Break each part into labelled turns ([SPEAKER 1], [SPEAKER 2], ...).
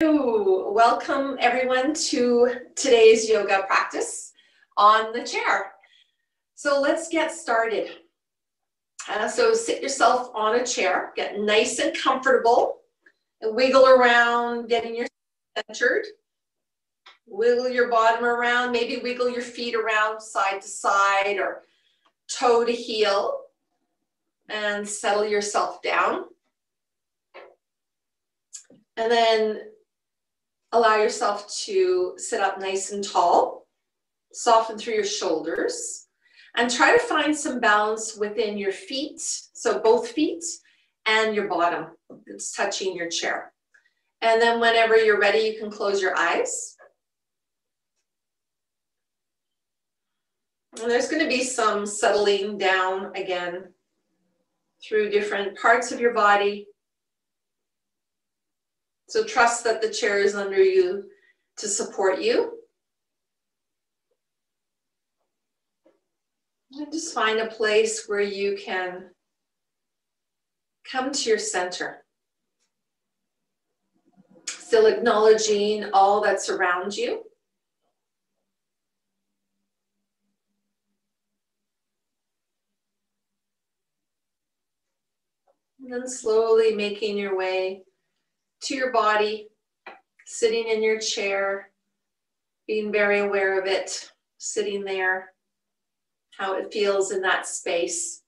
[SPEAKER 1] Welcome everyone to today's yoga practice on the chair. So let's get started. So sit yourself on a chair, get nice and comfortable, and wiggle around, getting yourself centered. Wiggle your bottom around, maybe wiggle your feet around side to side or toe to heel, and settle yourself down. And then allow yourself to sit up nice and tall, soften through your shoulders, and try to find some balance within your feet, so both feet and your bottom that's touching your chair. And then whenever you're ready, you can close your eyes. And there's going to be some settling down again through different parts of your body. So trust that the chair is under you to support you. And just find a place where you can come to your center. Still acknowledging all that's around you. And then slowly making your way to your body, sitting in your chair, being very aware of it, sitting there, how it feels in that space.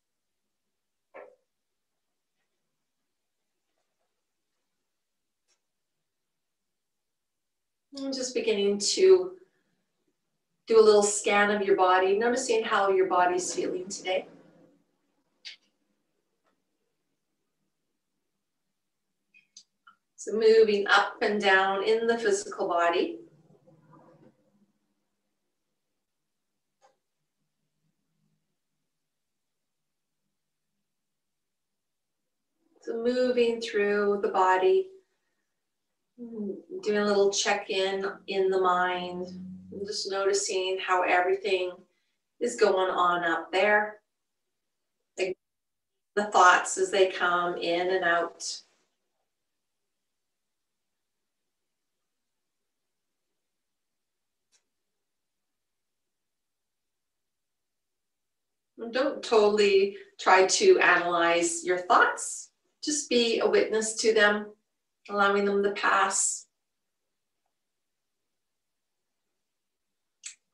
[SPEAKER 1] And just beginning to do a little scan of your body, noticing how your body's feeling today. So moving up and down in the physical body. So moving through the body, doing a little check-in in the mind, and just noticing how everything is going on up there. The thoughts as they come in and out. Don't totally try to analyze your thoughts. Just be a witness to them, allowing them to pass.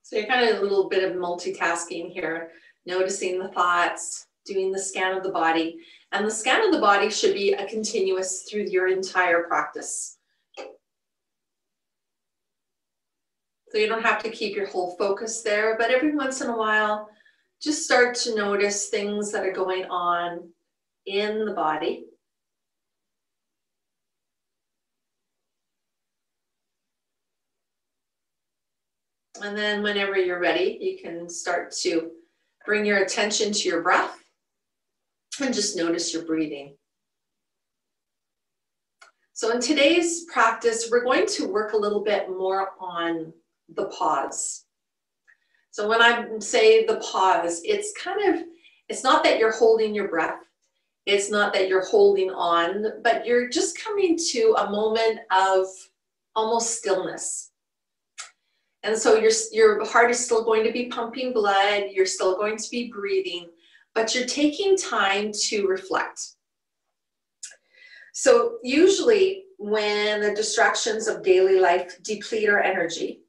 [SPEAKER 1] So you're kind of a little bit of multitasking here, noticing the thoughts, doing the scan of the body. And the scan of the body should be a continuous through your entire practice. So you don't have to keep your whole focus there, but every once in a while, just start to notice things that are going on in the body. And then whenever you're ready, you can start to bring your attention to your breath and just notice your breathing. So in today's practice, we're going to work a little bit more on the pause. So when I say the pause, it's not that you're holding your breath. It's not that you're holding on, but you're just coming to a moment of almost stillness. And so your heart is still going to be pumping blood. You're still going to be breathing, but you're taking time to reflect. So usually when the distractions of daily life deplete our energy,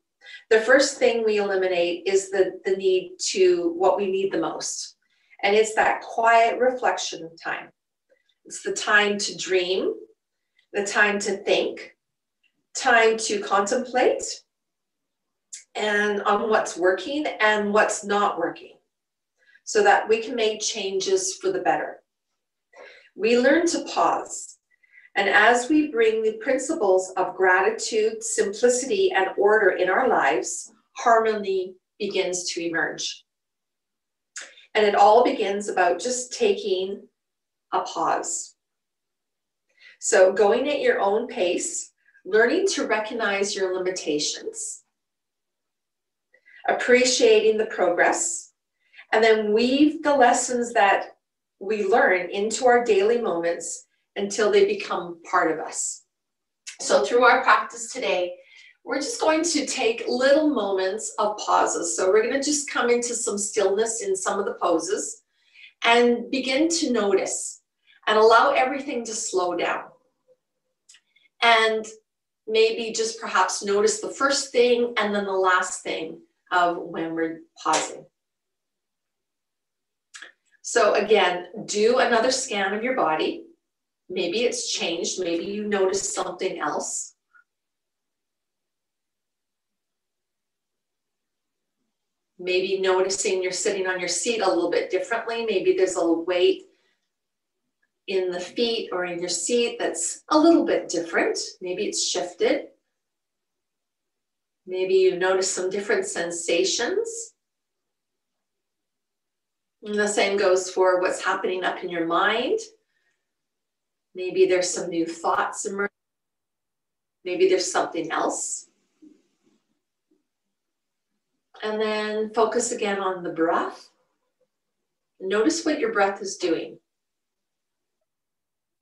[SPEAKER 1] the first thing we eliminate is the need to what we need the most. And it's that quiet reflection time. It's the time to dream, the time to think, time to contemplate, and on what's working and what's not working, so that we can make changes for the better. We learn to pause. And as we bring the principles of gratitude, simplicity, and order in our lives, harmony begins to emerge. And it all begins about just taking a pause. So going at your own pace, learning to recognize your limitations, appreciating the progress, and then weave the lessons that we learn into our daily moments until they become part of us. So through our practice today, we're just going to take little moments of pauses. So we're going to just come into some stillness in some of the poses and begin to notice and allow everything to slow down. And maybe just perhaps notice the first thing and then the last thing of when we're pausing. So again, do another scan of your body. Maybe it's changed. Maybe you noticed something else. Maybe noticing you're sitting on your seat a little bit differently. Maybe there's a little weight in the feet or in your seat that's a little bit different. Maybe it's shifted. Maybe you notice some different sensations. And the same goes for what's happening up in your mind. Maybe there's some new thoughts emerging. Maybe there's something else. And then focus again on the breath. Notice what your breath is doing.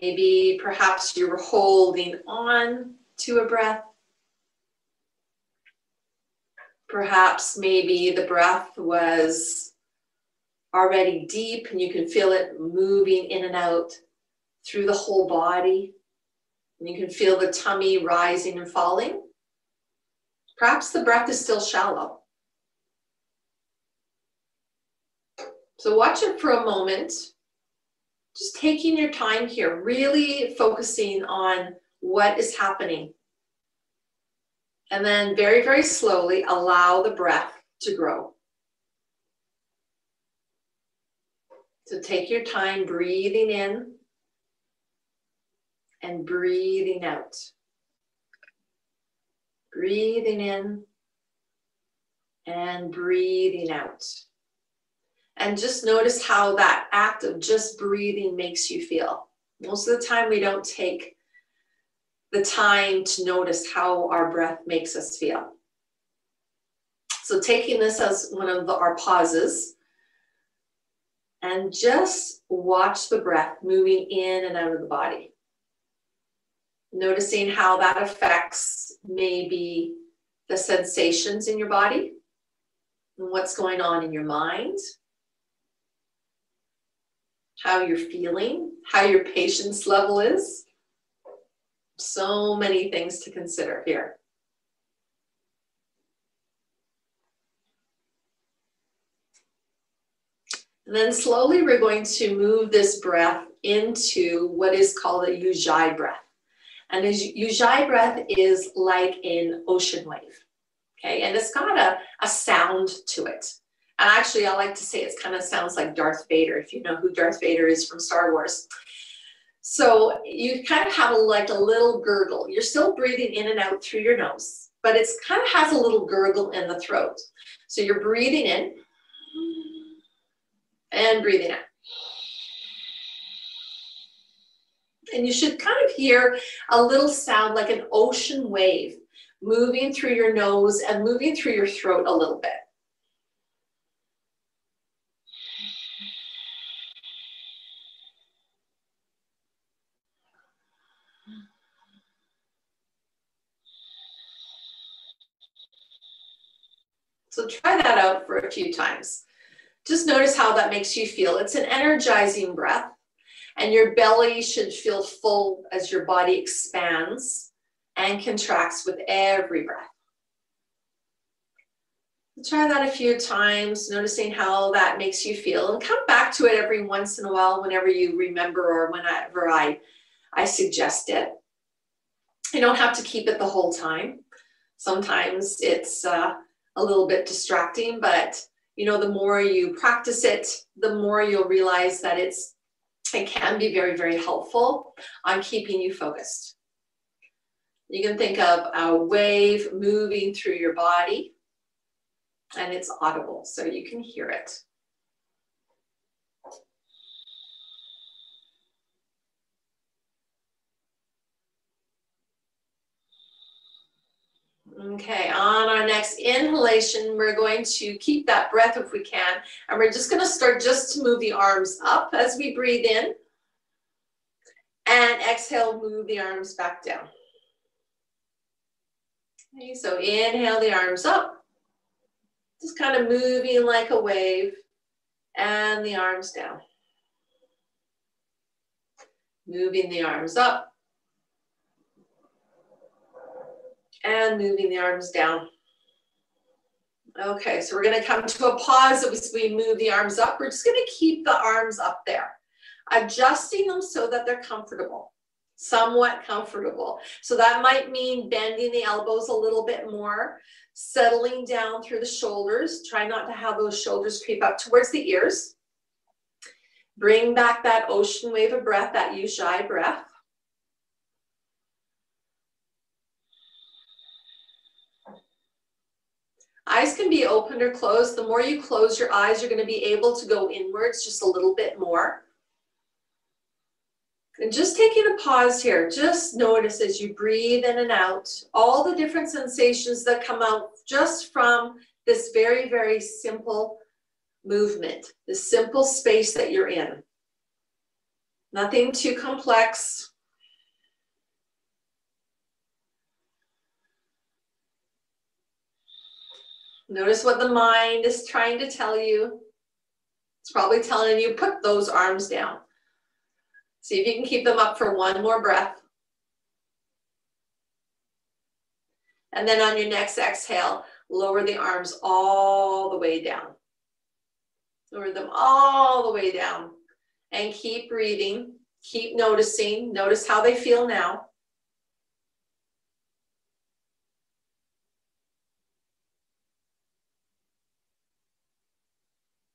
[SPEAKER 1] Maybe perhaps you were holding on to a breath. Perhaps maybe the breath was already deep and you can feel it moving in and out through the whole body. And you can feel the tummy rising and falling. Perhaps the breath is still shallow. So watch it for a moment, just taking your time here, really focusing on what is happening. And then very, very slowly allow the breath to grow. So take your time breathing in and breathing out. Breathing in and breathing out. And just notice how that act of just breathing makes you feel. Most of the time we don't take the time to notice how our breath makes us feel. So taking this as one of our pauses and just watch the breath moving in and out of the body. Noticing how that affects maybe the sensations in your body and what's going on in your mind. How you're feeling, how your patience level is. So many things to consider here. And then slowly we're going to move this breath into what is called a Ujjayi breath. And a Ujjayi breath is like an ocean wave. Okay, and it's got a sound to it. And actually, I like to say it kind of sounds like Darth Vader, if you know who Darth Vader is from Star Wars. So you kind of have like a little gurgle. You're still breathing in and out through your nose, but it's kind of has a little gurgle in the throat. So you're breathing in and breathing out. And you should kind of hear a little sound like an ocean wave moving through your nose and moving through your throat a little bit. So try that out for a few times. Just notice how that makes you feel. It's an energizing breath, and your belly should feel full as your body expands and contracts with every breath. Try that a few times, noticing how that makes you feel, and come back to it every once in a while whenever you remember or whenever I suggest it. You don't have to keep it the whole time. Sometimes it's a little bit distracting, but you know, the more you practice it, the more you'll realize that it can be very, very helpful on keeping you focused. You can think of a wave moving through your body, and it's audible, so you can hear it. Okay, on our next inhalation, we're going to keep that breath if we can, and we're just going to start just to move the arms up as we breathe in, and exhale, move the arms back down. Okay, so inhale the arms up, just kind of moving like a wave, and the arms down. Moving the arms up, and moving the arms down. Okay, so we're going to come to a pause as we move the arms up. We're just going to keep the arms up there, adjusting them so that they're comfortable, somewhat comfortable. So that might mean bending the elbows a little bit more, settling down through the shoulders. Try not to have those shoulders creep up towards the ears. Bring back that ocean wave of breath, that Ujjayi breath. Eyes can be opened or closed. The more you close your eyes, you're going to be able to go inwards just a little bit more. And just taking a pause here, just notice as you breathe in and out, all the different sensations that come out just from this very, very simple movement, this simple space that you're in. Nothing too complex. Notice what the mind is trying to tell you. It's probably telling you, put those arms down. See if you can keep them up for one more breath. And then on your next exhale, lower the arms all the way down. Lower them all the way down. And keep breathing. Keep noticing. Notice how they feel now.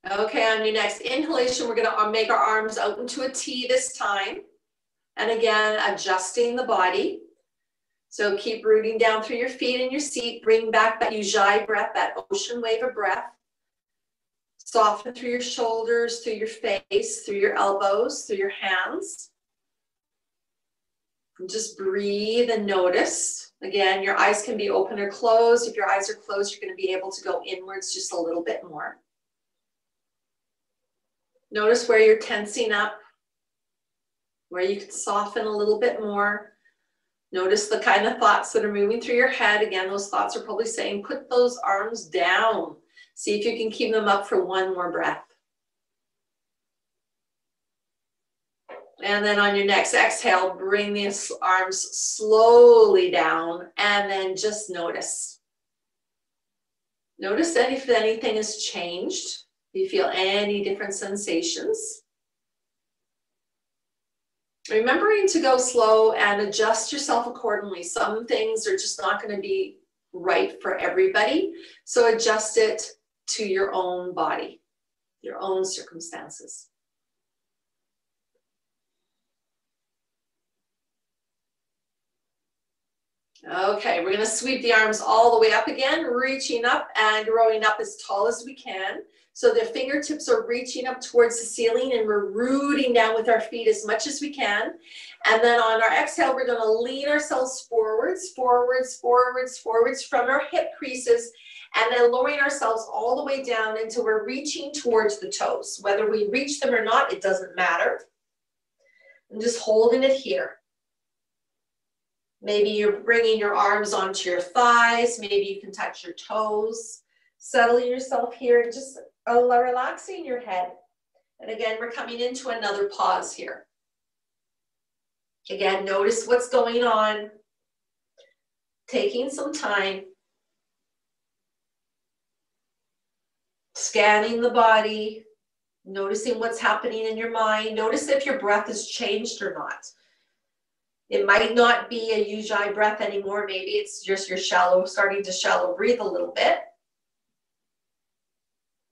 [SPEAKER 1] Okay, on your next inhalation, we're going to make our arms out into a T this time. And again, adjusting the body. So keep rooting down through your feet and your seat. Bring back that Ujjayi breath, that ocean wave of breath. Soften through your shoulders, through your face, through your elbows, through your hands. And just breathe and notice. Again, your eyes can be open or closed. If your eyes are closed, you're going to be able to go inwards just a little bit more. Notice where you're tensing up, where you can soften a little bit more. Notice the kind of thoughts that are moving through your head. Again, those thoughts are probably saying, put those arms down. See if you can keep them up for one more breath. And then on your next exhale, bring the arms slowly down and then just notice. Notice that if anything has changed. Do you feel any different sensations? Remembering to go slow and adjust yourself accordingly. Some things are just not going to be right for everybody. So adjust it to your own body, your own circumstances. Okay, we're going to sweep the arms all the way up again, reaching up and growing up as tall as we can. So the fingertips are reaching up towards the ceiling and we're rooting down with our feet as much as we can. And then on our exhale, we're going to lean ourselves forwards, forwards, forwards, forwards from our hip creases, and then lowering ourselves all the way down until we're reaching towards the toes. Whether we reach them or not, it doesn't matter. I'm just holding it here. Maybe you're bringing your arms onto your thighs. Maybe you can touch your toes. Settling yourself here and just relaxing your head. And again, we're coming into another pause here. Again, notice what's going on. Taking some time. Scanning the body. Noticing what's happening in your mind. Notice if your breath has changed or not. It might not be a Ujjayi breath anymore. Maybe it's just you're starting to shallow breathe a little bit.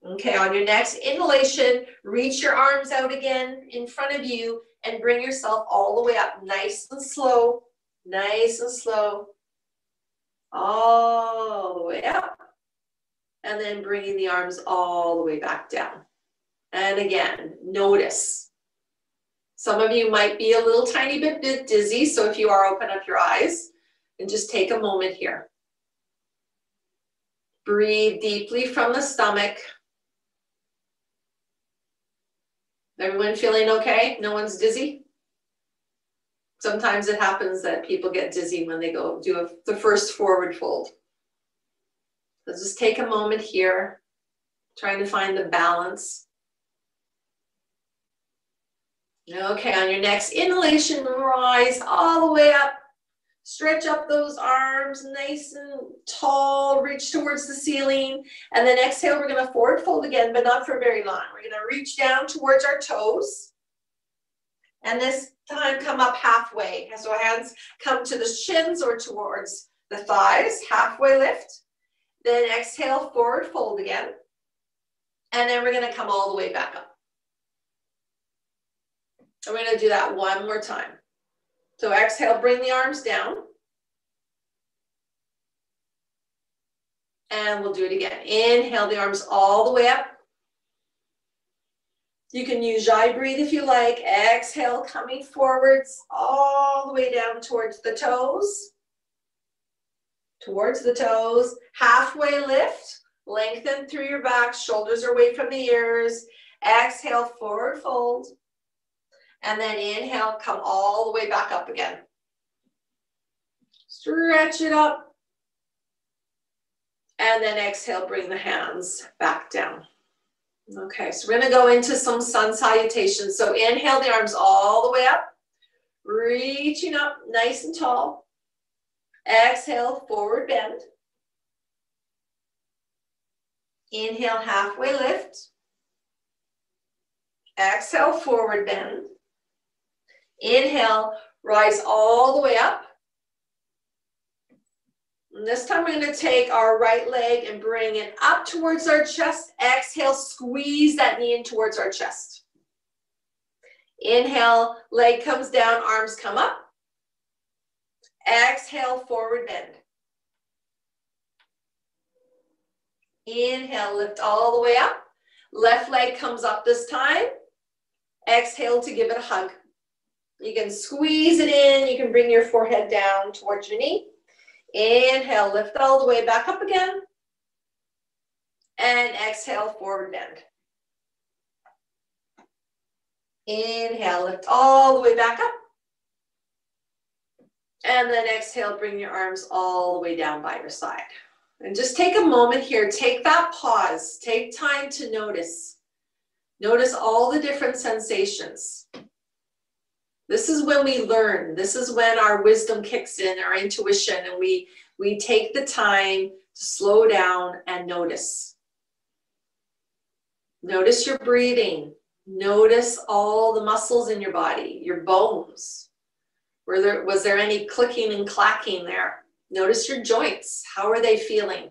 [SPEAKER 1] Okay, on your next inhalation, reach your arms out again in front of you and bring yourself all the way up, nice and slow, all the way up. And then bringing the arms all the way back down. And again, notice. Some of you might be a little tiny bit dizzy, so if you are, open up your eyes and just take a moment here. Breathe deeply from the stomach. Everyone feeling okay? No one's dizzy? Sometimes it happens that people get dizzy when they go do the first forward fold. So just take a moment here, trying to find the balance. Okay, on your next inhalation, rise all the way up. Stretch up those arms nice and tall, reach towards the ceiling. And then exhale, we're gonna forward fold again, but not for very long. We're gonna reach down towards our toes. And this time come up halfway. So hands come to the shins or towards the thighs, halfway lift. Then exhale, forward fold again. And then we're gonna come all the way back up. And we're gonna do that one more time. So exhale, bring the arms down. And we'll do it again. Inhale the arms all the way up. You can use Jai breathe if you like. Exhale, coming forwards all the way down towards the toes. Towards the toes. Halfway lift. Lengthen through your back. Shoulders are away from the ears. Exhale, forward fold. And then inhale, come all the way back up again. Stretch it up. And then exhale, bring the hands back down. Okay, so we're gonna go into some sun salutations. So inhale the arms all the way up, reaching up nice and tall. Exhale, forward bend. Inhale, halfway lift. Exhale, forward bend. Inhale, rise all the way up. And this time we're going to take our right leg and bring it up towards our chest. Exhale, squeeze that knee in towards our chest. Inhale, leg comes down, arms come up. Exhale, forward bend. Inhale, lift all the way up. Left leg comes up this time. Exhale to give it a hug. You can squeeze it in. You can bring your forehead down towards your knee. Inhale, lift all the way back up again. And exhale, forward bend. Inhale, lift all the way back up. And then exhale, bring your arms all the way down by your side. And just take a moment here. Take that pause. Take time to notice. Notice all the different sensations. This is when we learn. This is when our wisdom kicks in, our intuition, and we take the time to slow down and notice. Notice your breathing. Notice all the muscles in your body, your bones. Was there any clicking and clacking there? Notice your joints. How are they feeling?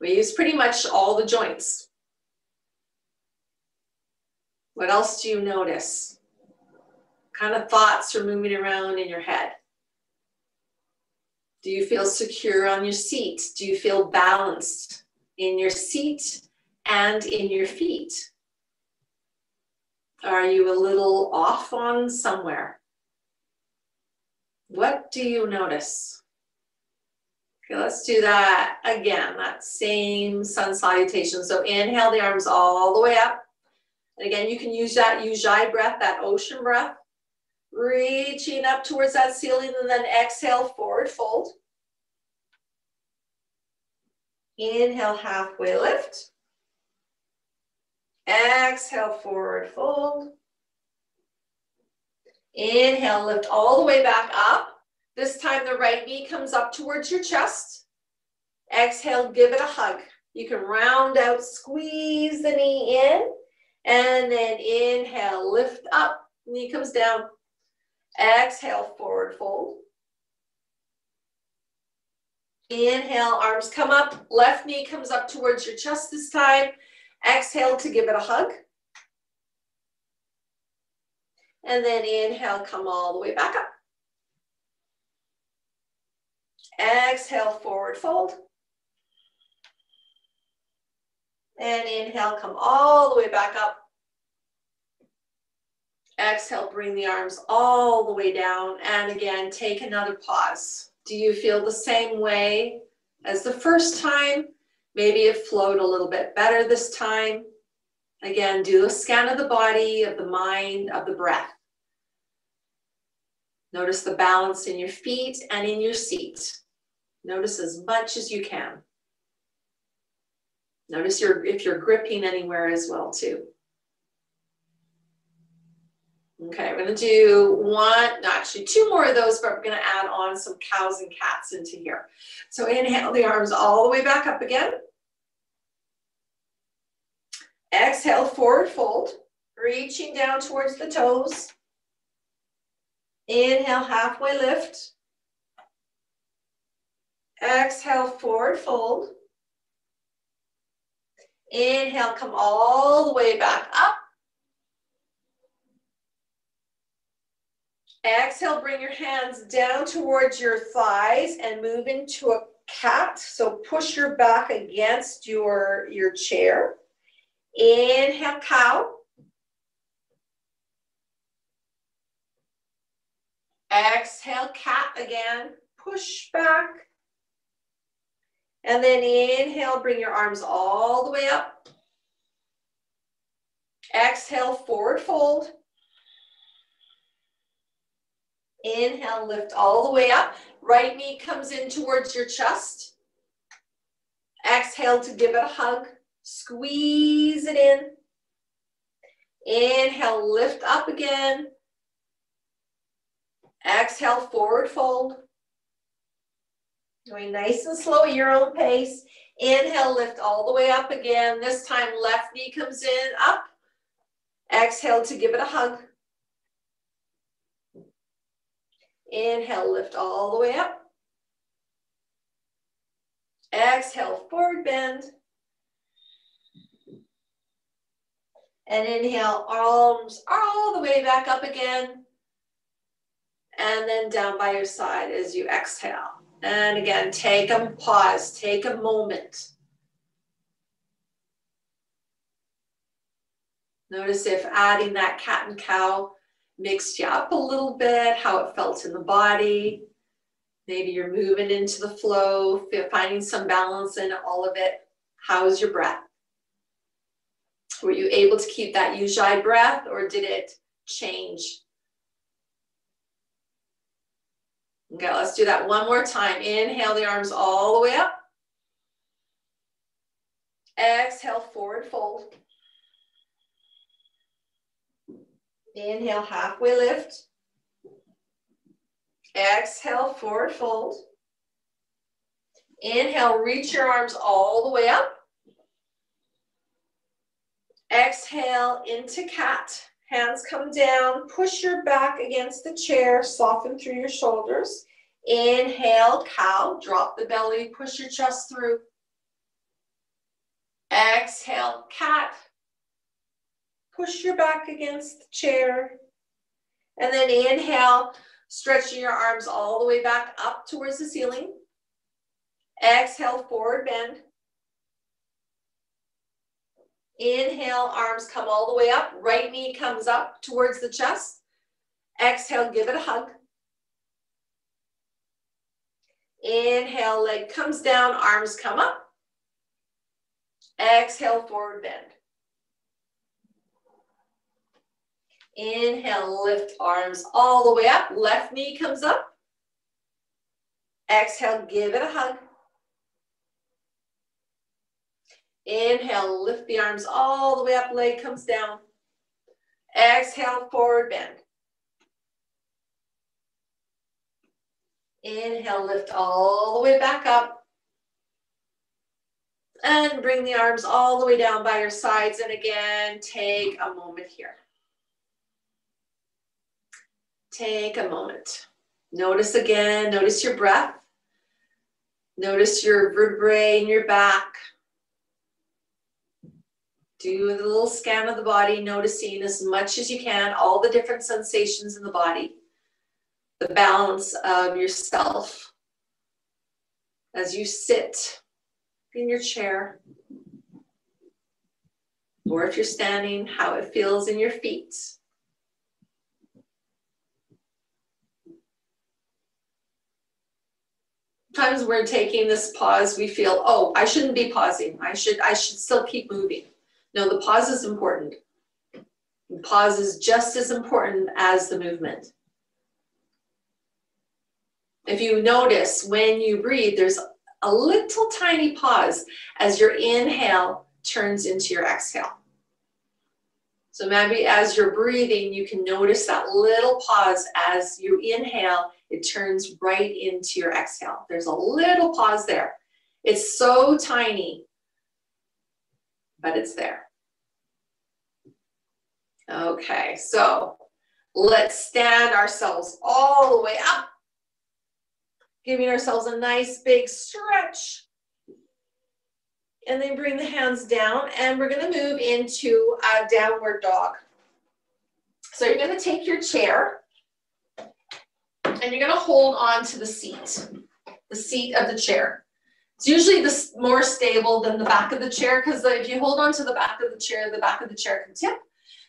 [SPEAKER 1] We use pretty much all the joints. What else do you notice? What kind of thoughts are moving around in your head? Do you feel secure on your seat? Do you feel balanced in your seat and in your feet? Are you a little off on somewhere? What do you notice? Okay, let's do that again, that same sun salutation. So inhale the arms all the way up. And again, you can use that Ujjayi breath, that ocean breath. Reaching up towards that ceiling and then exhale, forward fold. Inhale, halfway lift. Exhale, forward fold. Inhale, lift all the way back up. This time the right knee comes up towards your chest. Exhale, give it a hug. You can round out, squeeze the knee in, and then inhale, lift up, knee comes down. Exhale, forward fold. Inhale, arms come up, left knee comes up towards your chest this time. Exhale to give it a hug. And then inhale, come all the way back up. Exhale, forward fold. And inhale, come all the way back up. Exhale, bring the arms all the way down. And again, take another pause. Do you feel the same way as the first time? Maybe it flowed a little bit better this time. Again, do a scan of the body, of the mind, of the breath. Notice the balance in your feet and in your seat. Notice as much as you can. Notice if you're gripping anywhere as well too. Okay, I'm gonna do actually two more of those, but I'm gonna add on some cows and cats into here. So inhale the arms all the way back up again. Exhale, forward fold, reaching down towards the toes. Inhale, halfway lift. Exhale, forward fold. Inhale, come all the way back up. Exhale, bring your hands down towards your thighs and move into a cat. So push your back against your chair. Inhale, cow. Exhale, cat again. Push back. And then inhale, bring your arms all the way up. Exhale, forward fold. Inhale, lift all the way up. Right knee comes in towards your chest. Exhale to give it a hug. Squeeze it in. Inhale, lift up again. Exhale, forward fold. Going nice and slow at your own pace. Inhale, lift all the way up again. This time, left knee comes in, up. Exhale to give it a hug. Inhale, lift all the way up. Exhale, forward bend. And inhale, arms all the way back up again. And then down by your side as you exhale. And again, take a pause, take a moment. Notice if adding that cat and cow mixed you up a little bit, how it felt in the body. Maybe you're moving into the flow, finding some balance in all of it. How's your breath? Were you able to keep that Ujjayi breath, or did it change? Okay, let's do that one more time. Inhale the arms all the way up. Exhale, forward fold. Inhale, halfway lift. Exhale, forward fold. Inhale, reach your arms all the way up. Exhale into cat. Hands come down, push your back against the chair, soften through your shoulders. Inhale, cow, drop the belly, push your chest through. Exhale, cat. Push your back against the chair. And then inhale, stretching your arms all the way back up towards the ceiling. Exhale, forward bend. Inhale, arms come all the way up. Right knee comes up towards the chest. Exhale, give it a hug. Inhale, leg comes down, arms come up. Exhale, forward bend. Inhale, lift arms all the way up. Left knee comes up. Exhale, give it a hug. Inhale, lift the arms all the way up, leg comes down. Exhale, forward bend. Inhale, lift all the way back up. And bring the arms all the way down by your sides. And again, take a moment here. Take a moment. Notice again, notice your breath. Notice your vertebrae in your back. Do a little scan of the body, noticing as much as you can, all the different sensations in the body, the balance of yourself as you sit in your chair, or if you're standing, how it feels in your feet. Sometimes we're taking this pause, we feel, oh, I shouldn't be pausing. I should still keep moving. No, the pause is important. The pause is just as important as the movement. If you notice when you breathe, there's a little tiny pause as your inhale turns into your exhale. So maybe as you're breathing, you can notice that little pause as you inhale, it turns right into your exhale. There's a little pause there. It's so tiny, but it's there. Okay, so let's stand ourselves all the way up, giving ourselves a nice big stretch. And then bring the hands down, and we're gonna move into a downward dog. So you're gonna take your chair, and you're gonna hold on to the seat of the chair. It's usually more stable than the back of the chair, because if you hold on to the back of the chair can tip.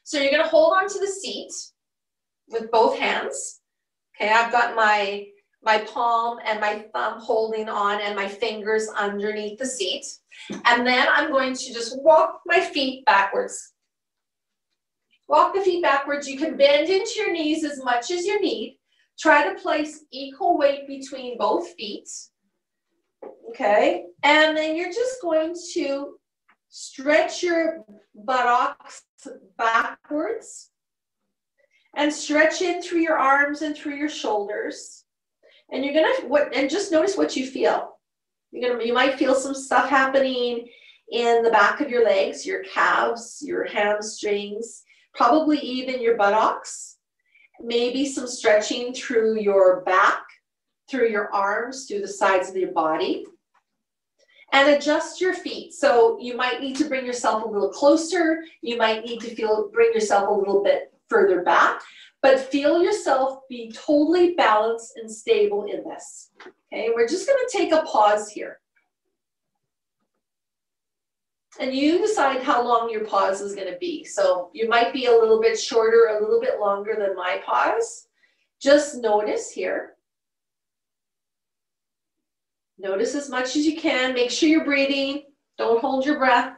[SPEAKER 1] So you're gonna hold on to the seat with both hands. Okay, I've got my palm and my thumb holding on and my fingers underneath the seat. And then I'm going to just walk my feet backwards. Walk the feet backwards. You can bend into your knees as much as you need. Try to place equal weight between both feet. Okay, and then you're just going to stretch your buttocks backwards and stretch in through your arms and through your shoulders. And you're gonna just notice what you feel. You might feel some stuff happening in the back of your legs, your calves, your hamstrings, probably even your buttocks. Maybe some stretching through your back, through your arms, through the sides of your body. And adjust your feet. So you might need to bring yourself a little closer. You might need to bring yourself a little bit further back, but feel yourself be totally balanced and stable in this. Okay, we're just going to take a pause here. And you decide how long your pause is going to be. So you might be a little bit shorter, a little bit longer than my pause. Just notice here. Notice as much as you can. Make sure you're breathing. Don't hold your breath.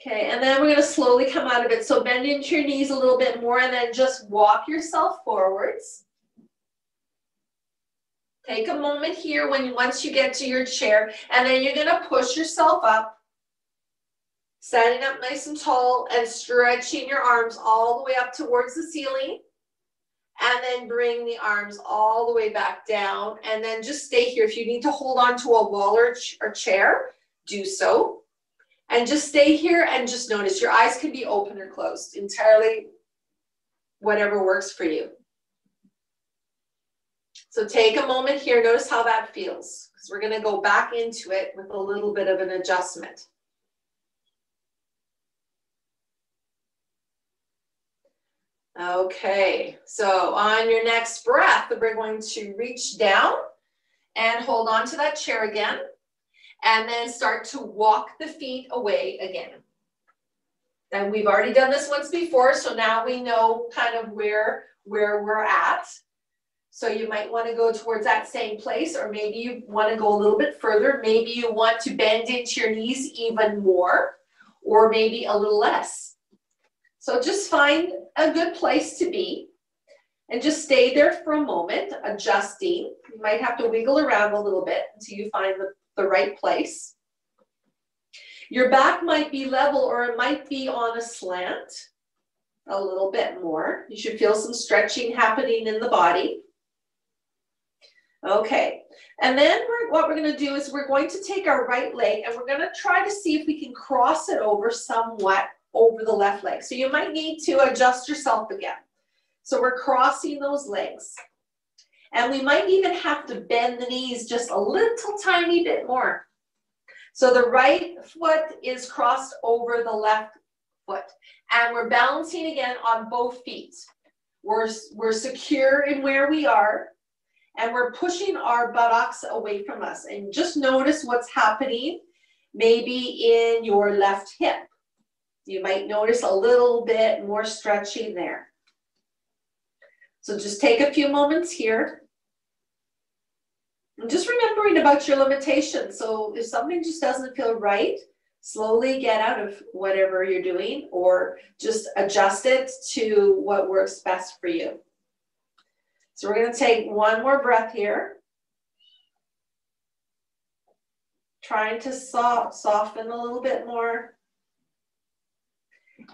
[SPEAKER 1] Okay, and then we're going to slowly come out of it. So bend into your knees a little bit more and then just walk yourself forwards. Take a moment here once you get to your chair, and then you're going to push yourself up, standing up nice and tall and stretching your arms all the way up towards the ceiling, and then bring the arms all the way back down, and then just stay here. If you need to hold on to a wall or chair, do so. And just stay here and just notice your eyes can be open or closed, entirely whatever works for you. So take a moment here, notice how that feels, because we're going to go back into it with a little bit of an adjustment. Okay, so on your next breath, we're going to reach down and hold on to that chair again, and then start to walk the feet away again. And we've already done this once before, so now we know kind of where we're at. So you might want to go towards that same place, or maybe you want to go a little bit further. Maybe you want to bend into your knees even more, or maybe a little less. So just find a good place to be and just stay there for a moment, adjusting. You might have to wiggle around a little bit until you find the right place. Your back might be level, or it might be on a slant a little bit more. You should feel some stretching happening in the body. Okay, and then what we're going to do is we're going to take our right leg and we're going to try to see if we can cross it over somewhat over the left leg. So you might need to adjust yourself again. So we're crossing those legs. And we might even have to bend the knees just a little tiny bit more. So the right foot is crossed over the left foot. And we're balancing again on both feet. We're secure in where we are. And we're pushing our buttocks away from us. And just notice what's happening maybe in your left hip. You might notice a little bit more stretching there. So just take a few moments here. And just remembering about your limitations. So if something just doesn't feel right, slowly get out of whatever you're doing, or just adjust it to what works best for you. So we're going to take one more breath here. Trying to soften a little bit more.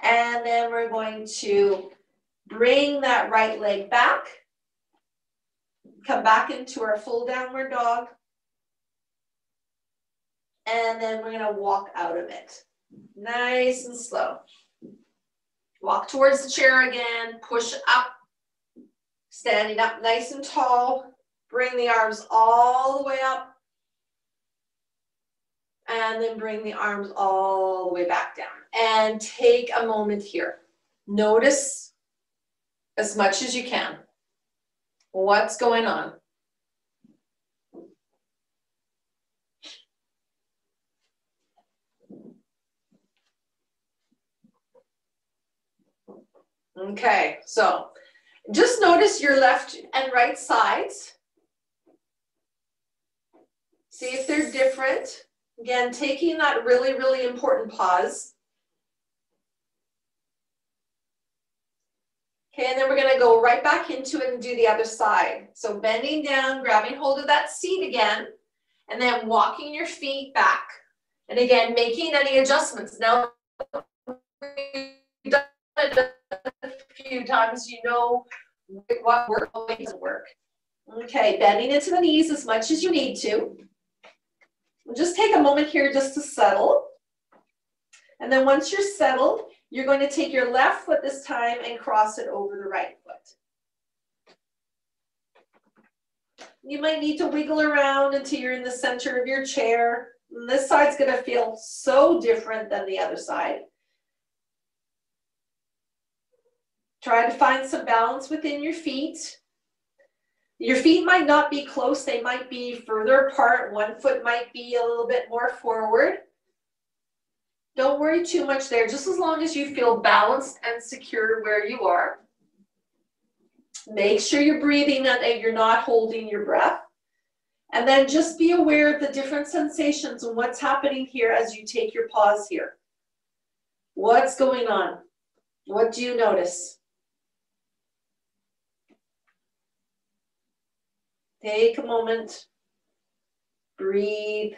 [SPEAKER 1] And then we're going to bring that right leg back. Come back into our full downward dog. And then we're going to walk out of it. Nice and slow. Walk towards the chair again. Push up. Standing up nice and tall. Bring the arms all the way up. And then bring the arms all the way back down. And take a moment here. Notice as much as you can what's going on. Okay, so just notice your left and right sides. See if they're different. Again, taking that really, really important pause. Okay, and then we're going to go right back into it and do the other side. So bending down, grabbing hold of that seat again, and then walking your feet back. And again, making any adjustments. Now, we've done it a few times, you know what works, what doesn't work. Okay, bending into the knees as much as you need to. Just take a moment here just to settle. And then once you're settled, you're going to take your left foot this time and cross it over the right foot. You might need to wiggle around until you're in the center of your chair. And this side's going to feel so different than the other side. Try to find some balance within your feet. Your feet might not be close, they might be further apart. One foot might be a little bit more forward. Don't worry too much there, just as long as you feel balanced and secure where you are. Make sure you're breathing and you're not holding your breath. And then just be aware of the different sensations and what's happening here as you take your pause here. What's going on? What do you notice? Take a moment, breathe.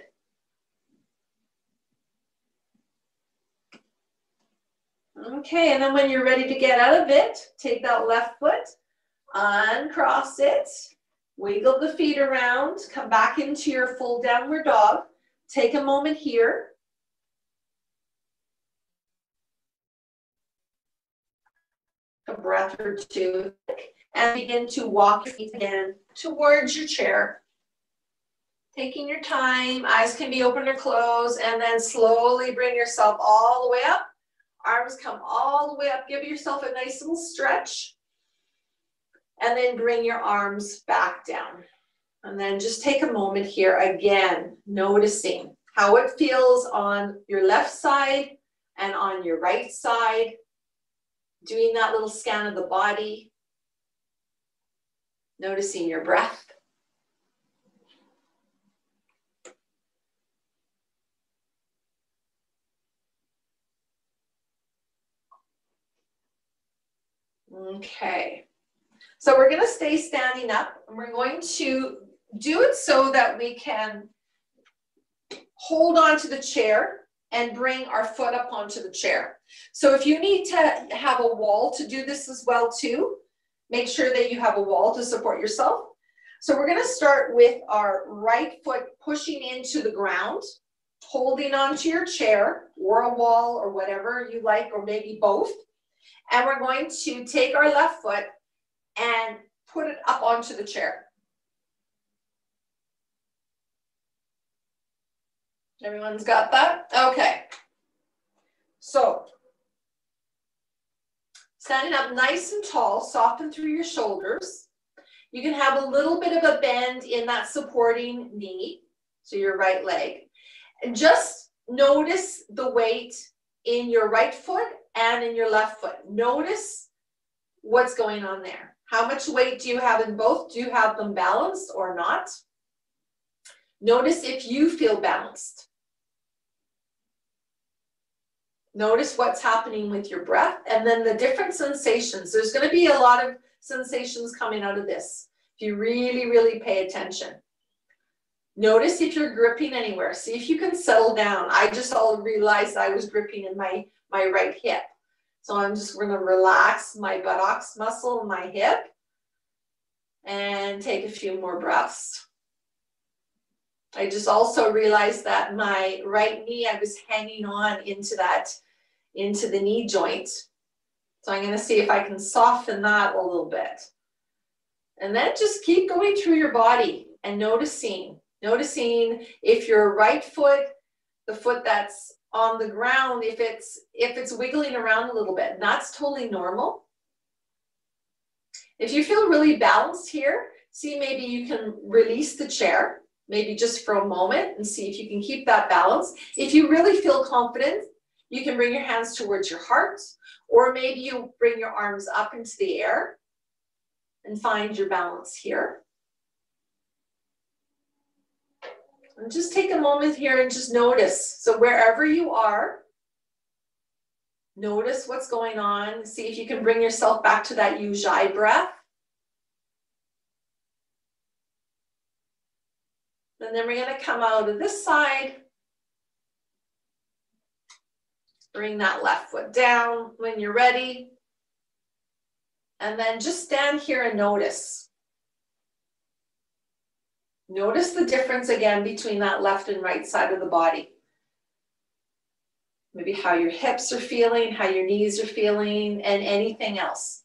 [SPEAKER 1] Okay, and then when you're ready to get out of it, take that left foot, uncross it, wiggle the feet around, come back into your full downward dog. Take a moment here. A breath or two. And begin to walk your feet again towards your chair. Taking your time, eyes can be open or closed, and then slowly bring yourself all the way up. Arms come all the way up. Give yourself a nice little stretch. And then bring your arms back down. And then just take a moment here again, noticing how it feels on your left side and on your right side. Doing that little scan of the body. Noticing your breath. Okay, so we're going to stay standing up, and we're going to do it so that we can hold on to the chair and bring our foot up onto the chair. So if you need to have a wall to do this as well too, make sure that you have a wall to support yourself. So we're going to start with our right foot pushing into the ground, holding onto your chair or a wall or whatever you like, or maybe both. And we're going to take our left foot and put it up onto the chair. Everyone's got that? Okay. So, standing up nice and tall, soften through your shoulders. You can have a little bit of a bend in that supporting knee, so your right leg. And just notice the weight in your right foot and in your left foot. Notice what's going on there. How much weight do you have in both? Do you have them balanced or not? Notice if you feel balanced. Notice what's happening with your breath and then the different sensations. There's going to be a lot of sensations coming out of this. If you really, really pay attention. Notice if you're gripping anywhere. See if you can settle down. I just all realized I was gripping in my right hip. So I'm just going to relax my buttocks muscle in my hip and take a few more breaths. I just also realized that my right knee, I was hanging on into the knee joint. So I'm going to see if I can soften that a little bit. And then just keep going through your body and noticing if your right foot, the foot that's on the ground, if it's wiggling around a little bit, and that's totally normal. If you feel really balanced here, see maybe you can release the chair, maybe just for a moment, and see if you can keep that balance. If you really feel confident, you can bring your hands towards your heart, or maybe you bring your arms up into the air and find your balance here. And just take a moment here and just notice. So wherever you are, notice what's going on. See if you can bring yourself back to that Ujjayi breath. And then we're going to come out of this side. Bring that left foot down when you're ready. And then just stand here and notice. Notice the difference again between that left and right side of the body. Maybe how your hips are feeling, how your knees are feeling, and anything else.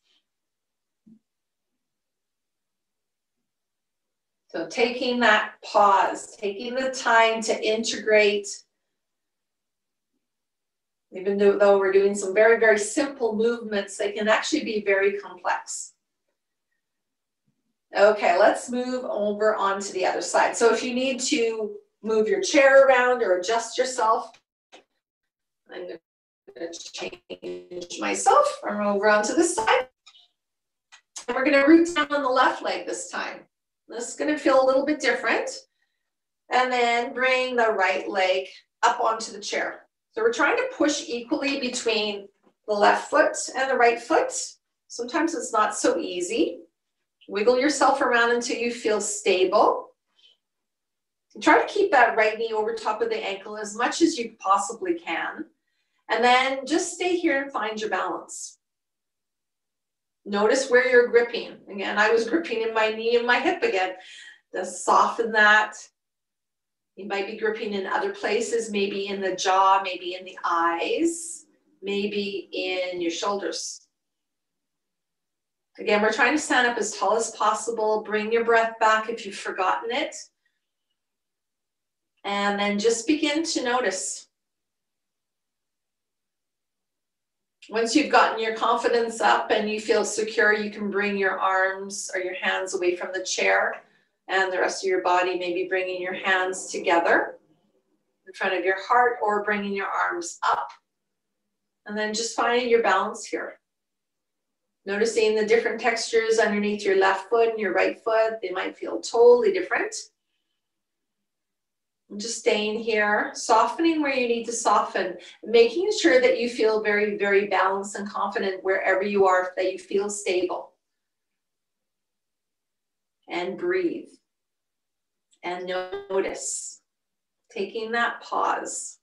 [SPEAKER 1] So taking that pause, taking the time to integrate, even though we're doing some very, very simple movements, they can actually be very complex. Okay, let's move over onto the other side. So if you need to move your chair around or adjust yourself, I'm going to change myself from over onto this side. And we're going to root down on the left leg this time. This is going to feel a little bit different. And then bring the right leg up onto the chair. So we're trying to push equally between the left foot and the right foot. Sometimes it's not so easy. Wiggle yourself around until you feel stable. Try to keep that right knee over top of the ankle as much as you possibly can. And then just stay here and find your balance. Notice where you're gripping. Again, I was gripping in my knee and my hip again. Just soften that. You might be gripping in other places, maybe in the jaw, maybe in the eyes, maybe in your shoulders. Again, we're trying to stand up as tall as possible. Bring your breath back if you've forgotten it. And then just begin to notice. Once you've gotten your confidence up and you feel secure, you can bring your arms or your hands away from the chair and the rest of your body, maybe bringing your hands together in front of your heart or bringing your arms up. And then just finding your balance here. Noticing the different textures underneath your left foot and your right foot. They might feel totally different. And just staying here, softening where you need to soften, making sure that you feel very, very balanced and confident wherever you are, that you feel stable. And breathe. And notice. Taking that pause.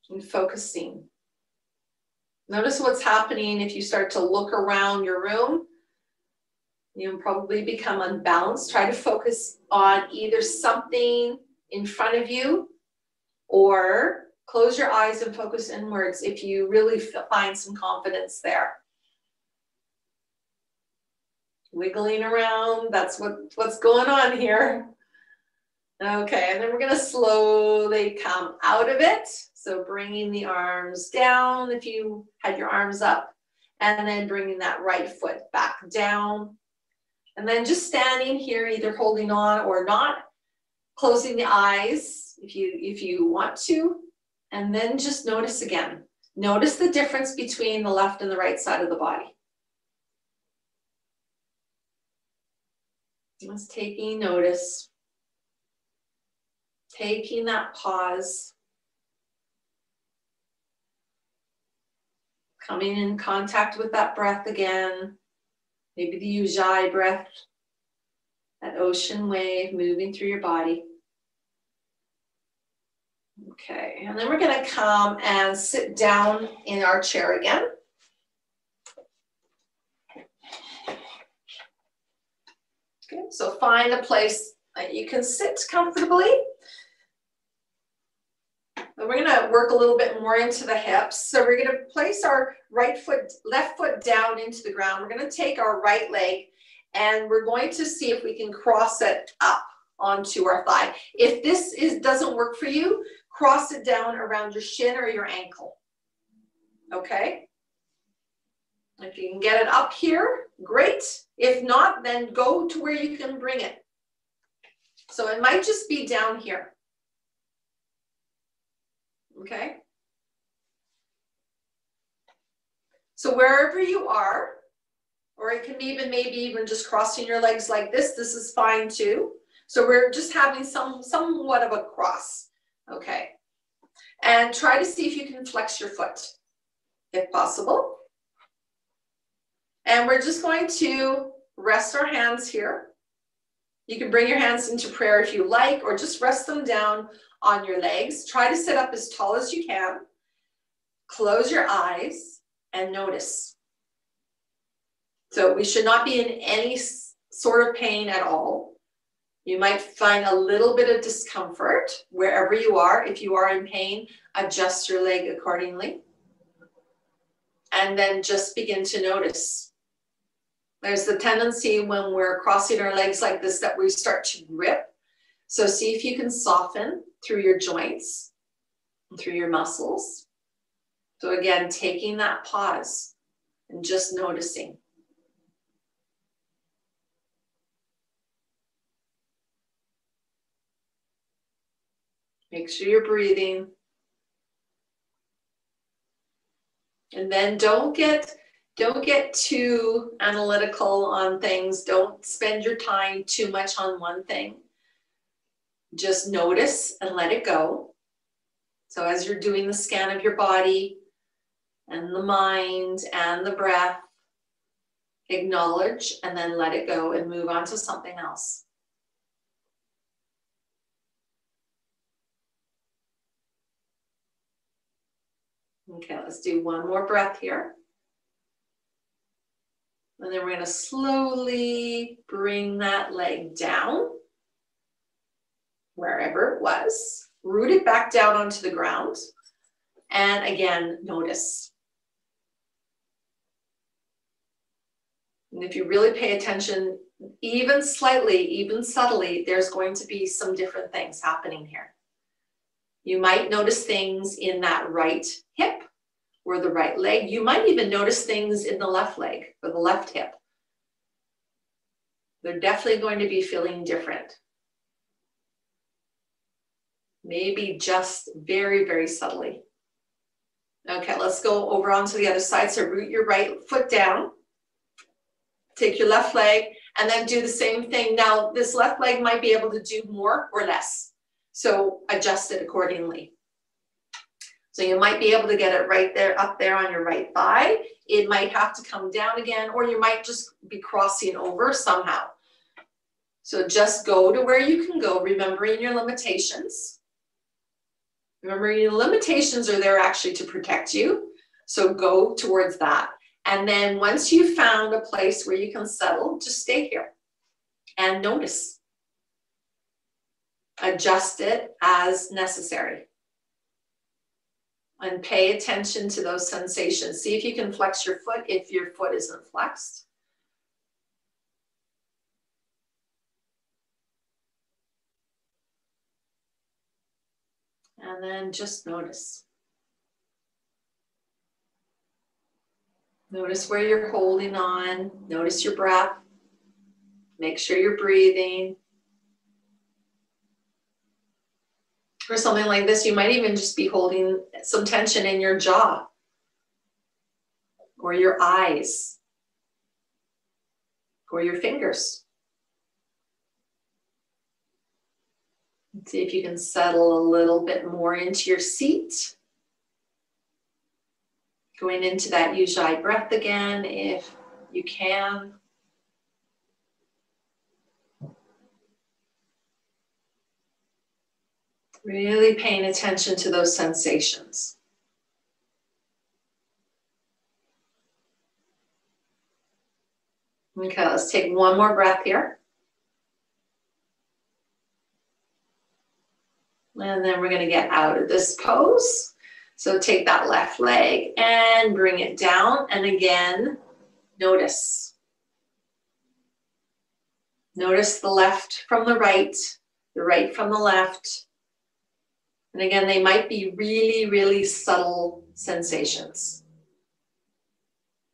[SPEAKER 1] And focusing. Notice what's happening if you start to look around your room. You'll probably become unbalanced. Try to focus on either something in front of you or close your eyes and focus inwards if you really find some confidence there. Wiggling around, that's what's going on here. Okay, and then we're going to slowly come out of it. So bringing the arms down if you had your arms up, and then bringing that right foot back down. And then just standing here, either holding on or not, closing the eyes if you want to, and then just notice again. Notice the difference between the left and the right side of the body. Just taking notice. Taking that pause. Coming in contact with that breath again. Maybe the Ujjayi breath, that ocean wave moving through your body. Okay, and then we're going to come and sit down in our chair again. Okay, so find a place that you can sit comfortably. And we're going to work a little bit more into the hips. So we're going to place our left foot down into the ground. We're going to take our right leg and we're going to see if we can cross it up onto our thigh. If this doesn't work for you, cross it down around your shin or your ankle. Okay? If you can get it up here, great. If not, then go to where you can bring it. So it might just be down here. Okay? So wherever you are, or it can be maybe even just crossing your legs like this is fine too. So we're just having somewhat of a cross. Okay? And try to see if you can flex your foot, if possible. And we're just going to rest our hands here. You can bring your hands into prayer if you like, or just rest them down on your legs. Try to sit up as tall as you can. Close your eyes and notice. So we should not be in any sort of pain at all. You might find a little bit of discomfort wherever you are. If you are in pain, adjust your leg accordingly. And then just begin to notice. There's the tendency when we're crossing our legs like this that we start to grip. So see if you can soften through your joints, through your muscles. So again, taking that pause and just noticing. Make sure you're breathing. And then don't get too analytical on things. Don't spend your time too much on one thing. Just notice and let it go. So as you're doing the scan of your body and the mind and the breath, acknowledge and then let it go and move on to something else. Okay, let's do one more breath here. And then we're going to slowly bring that leg down, wherever it was. Root it back down onto the ground. And again, notice. And if you really pay attention, even slightly, even subtly, there's going to be some different things happening here. You might notice things in that right hip or the right leg. You might even notice things in the left leg or the left hip. They're definitely going to be feeling different. Maybe just very, very subtly. Okay, let's go over onto the other side. So root your right foot down. Take your left leg and then do the same thing. Now, this left leg might be able to do more or less. So adjust it accordingly. So you might be able to get it right there, up there on your right thigh. It might have to come down again, or you might just be crossing over somehow. So just go to where you can go, remembering your limitations. Remember, your limitations are there actually to protect you. So go towards that. And then once you've found a place where you can settle, just stay here and notice. Adjust it as necessary. And pay attention to those sensations. See if you can flex your foot if your foot isn't flexed. And then just notice. Notice where you're holding on. Notice your breath. Make sure you're breathing. For something like this, you might even just be holding some tension in your jaw or your eyes or your fingers. See if you can settle a little bit more into your seat. Going into that Ujjayi breath again, if you can. Really paying attention to those sensations. Okay, let's take one more breath here. And then we're going to get out of this pose. So take that left leg and bring it down. And again, notice. Notice the left from the right from the left. And again, they might be really, really subtle sensations.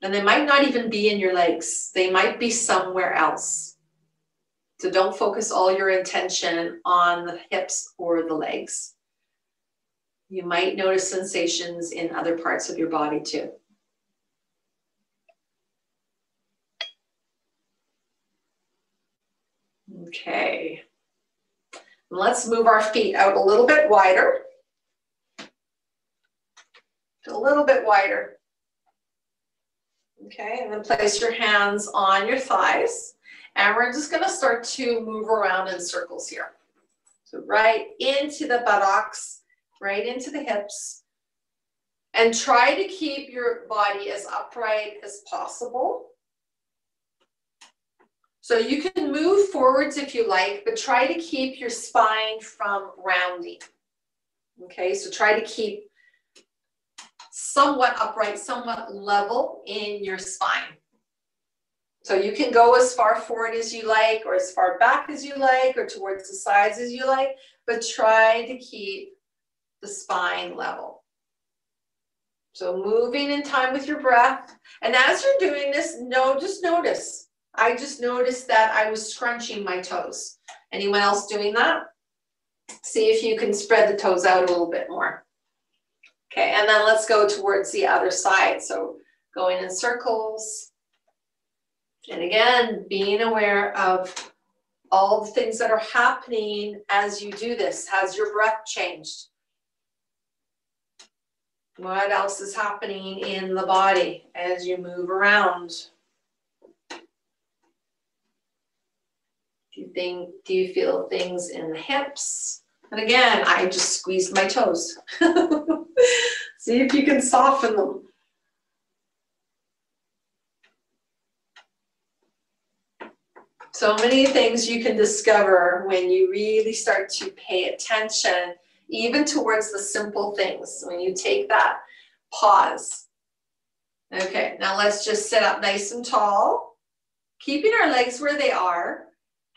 [SPEAKER 1] And they might not even be in your legs. They might be somewhere else. So don't focus all your intention on the hips or the legs. You might notice sensations in other parts of your body too. Okay. Let's move our feet out a little bit wider. A little bit wider. Okay, and then place your hands on your thighs. And we're just gonna start to move around in circles here. So right into the buttocks, right into the hips. And try to keep your body as upright as possible. So you can move forwards if you like, but try to keep your spine from rounding. Okay, so try to keep somewhat upright, somewhat level in your spine. So you can go as far forward as you like, or as far back as you like, or towards the sides as you like, but try to keep the spine level. So moving in time with your breath. And as you're doing this, just notice. I just noticed that I was scrunching my toes. Anyone else doing that? See if you can spread the toes out a little bit more. Okay, and then let's go towards the other side. So going in circles. And again, being aware of all the things that are happening as you do this. Has your breath changed? What else is happening in the body as you move around? Do you feel things in the hips? And again, I just squeezed my toes. See if you can soften them. So many things you can discover when you really start to pay attention, even towards the simple things, when you take that pause. Okay, now let's just sit up nice and tall, keeping our legs where they are.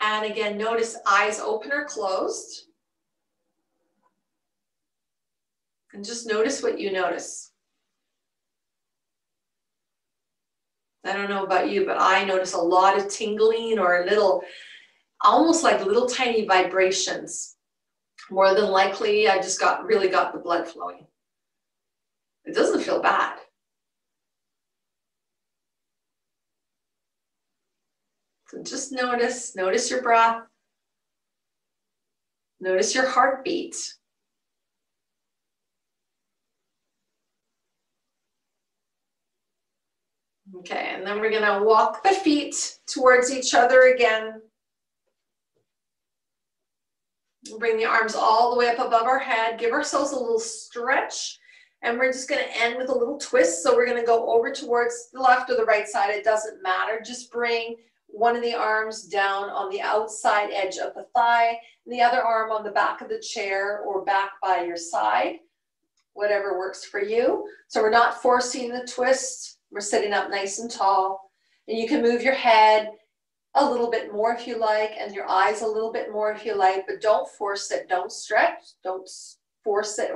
[SPEAKER 1] And again, notice eyes open or closed. And just notice what you notice. I don't know about you, but I notice a lot of tingling or almost like little tiny vibrations. More than likely, I just really got the blood flowing. It doesn't feel bad. So just notice your breath. Notice your heartbeat. Okay, and then we're gonna walk the feet towards each other again. Bring the arms all the way up above our head. Give ourselves a little stretch. And we're just gonna end with a little twist. So we're gonna go over towards the left or the right side. It doesn't matter. Just bring one of the arms down on the outside edge of the thigh, and the other arm on the back of the chair or back by your side, whatever works for you. So we're not forcing the twist. We're sitting up nice and tall. And you can move your head a little bit more if you like, and your eyes a little bit more if you like, but don't force it. Don't stretch. Don't force it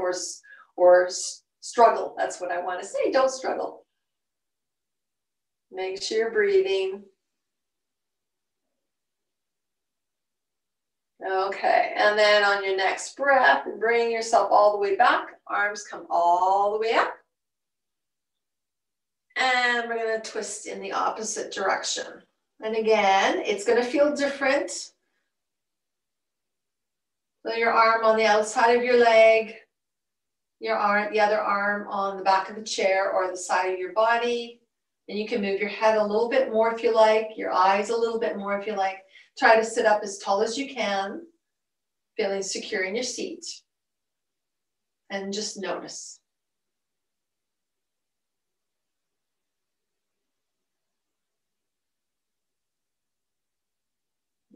[SPEAKER 1] or struggle. That's what I want to say. Don't struggle. Make sure you're breathing. Okay, and then on your next breath, bring yourself all the way back. Arms come all the way up. And we're going to twist in the opposite direction. And again, it's going to feel different. So your arm on the outside of your leg, the other arm on the back of the chair or the side of your body. And you can move your head a little bit more if you like, your eyes a little bit more if you like. Try to sit up as tall as you can, feeling secure in your seat. and just notice.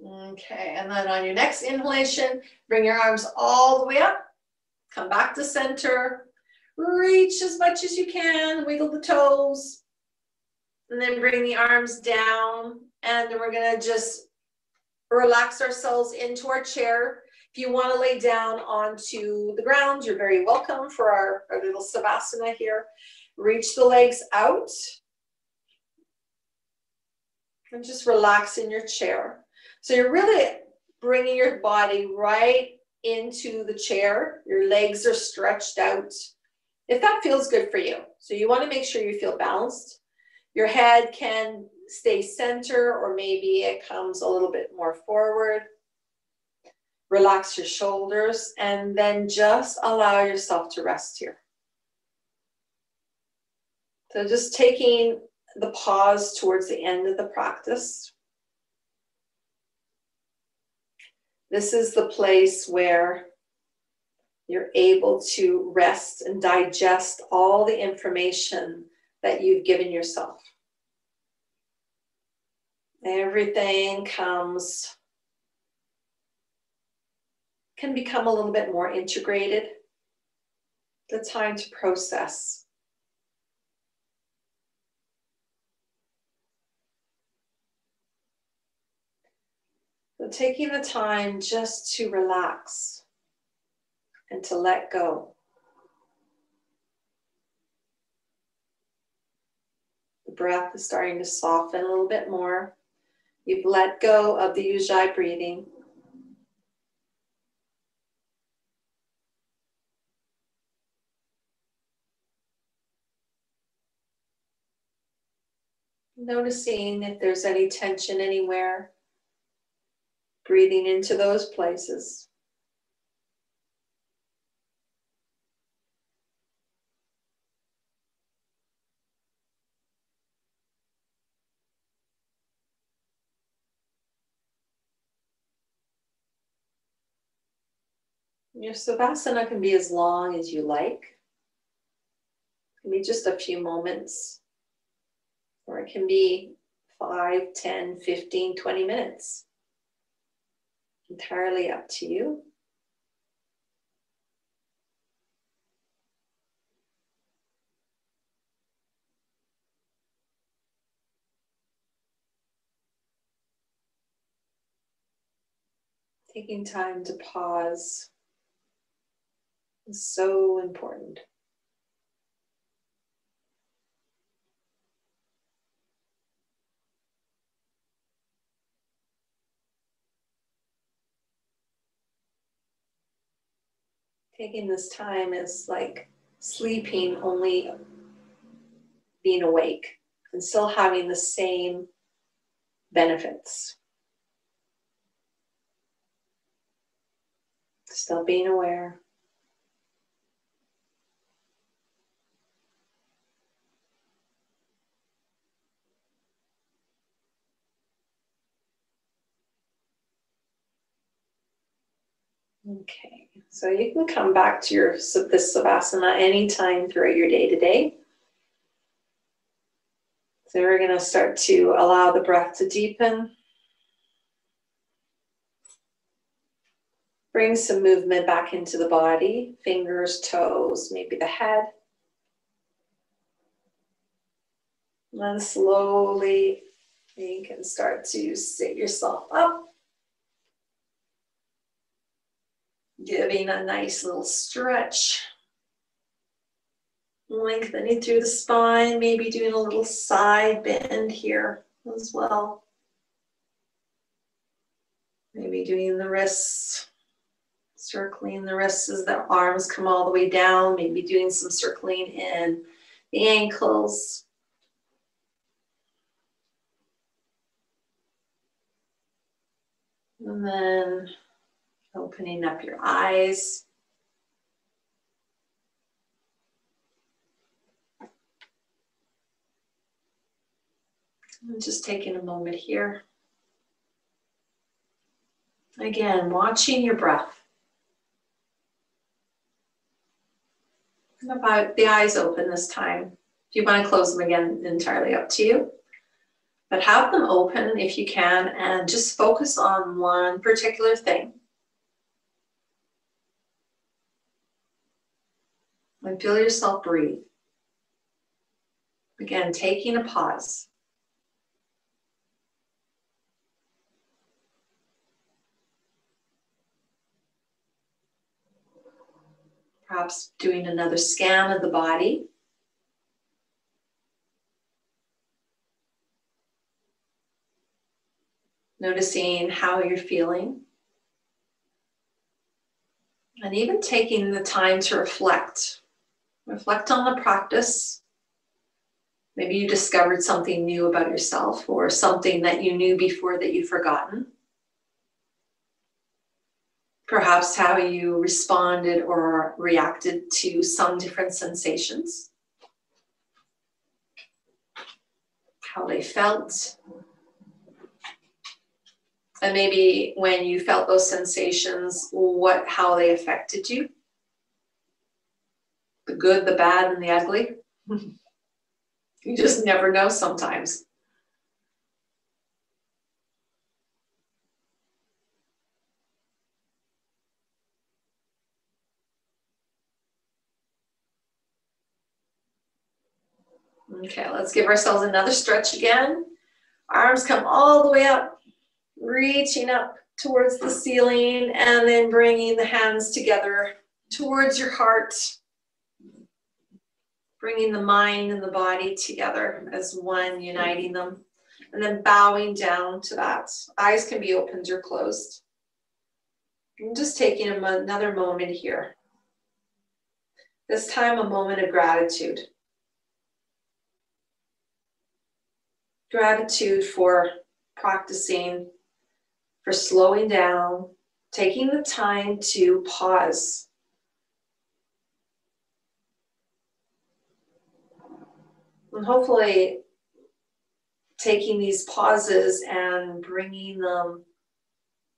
[SPEAKER 1] Okay, and then on your next inhalation, bring your arms all the way up, come back to center, reach as much as you can, wiggle the toes, and then bring the arms down, and then we're gonna just relax ourselves into our chair. If you wanna lay down onto the ground, you're very welcome for our little Savasana here. Reach the legs out, and just relax in your chair. So you're really bringing your body right into the chair. Your legs are stretched out. If that feels good for you. So you want to make sure you feel balanced. Your head can stay center, or maybe it comes a little bit more forward. Relax your shoulders, and then just allow yourself to rest here. So just taking the pause towards the end of the practice. This is the place where you're able to rest and digest all the information that you've given yourself. Everything can become a little bit more integrated. The time to process. So taking the time just to relax and to let go. The breath is starting to soften a little bit more. You've let go of the Ujjayi breathing. Noticing if there's any tension anywhere. Breathing into those places. Your Savasana can be as long as you like. It can be just a few moments, or it can be 5, 10, 15, 20 minutes. Entirely up to you. Taking time to pause is so important. Taking this time is like sleeping, only being awake and still having the same benefits. Still being aware. Okay, so you can come back to this Savasana anytime throughout your day today. So we're going to start to allow the breath to deepen. Bring some movement back into the body, fingers, toes, maybe the head. And then slowly you can start to sit yourself up. Giving a nice little stretch. Lengthening through the spine, maybe doing a little side bend here as well. Maybe doing the wrists, circling the wrists as the arms come all the way down, maybe doing some circling in the ankles. And then opening up your eyes. And just taking a moment here. Again, watching your breath. About the eyes open this time. If you want to close them again, entirely up to you. But have them open if you can, and just focus on one particular thing. And feel yourself breathe. Again, taking a pause. Perhaps doing another scan of the body. Noticing how you're feeling. And even taking the time to reflect. Reflect on the practice. Maybe you discovered something new about yourself or something that you knew before that you've forgotten. Perhaps how you responded or reacted to some different sensations. How they felt. And maybe when you felt those sensations, how they affected you. The good, the bad, and the ugly. You just never know sometimes. Okay, let's give ourselves another stretch again. Arms come all the way up, reaching up towards the ceiling, and then bringing the hands together towards your heart. Bringing the mind and the body together as one, uniting them. And then bowing down to that. Eyes can be opened or closed. I'm just taking another moment here. This time, a moment of gratitude. Gratitude for practicing, for slowing down, taking the time to pause. And hopefully taking these pauses and bringing them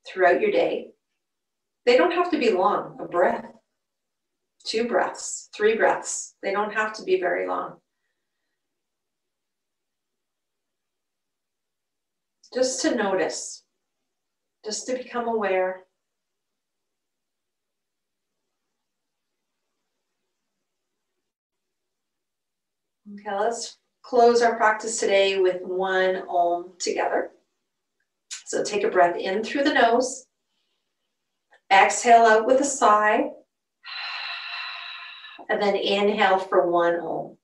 [SPEAKER 1] throughout your day. They don't have to be long, a breath, 2 breaths, 3 breaths. They don't have to be very long. Just to notice, just to become aware. Okay, let's close our practice today with one Om together. So take a breath in through the nose. Exhale out with a sigh. And then inhale for one Om.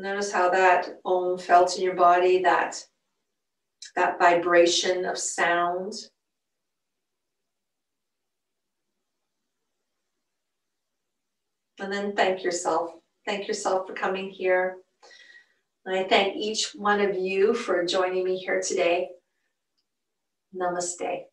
[SPEAKER 1] Notice how that Om felt in your body, that vibration of sound. And then thank yourself. Thank yourself for coming here. And I thank each one of you for joining me here today. Namaste.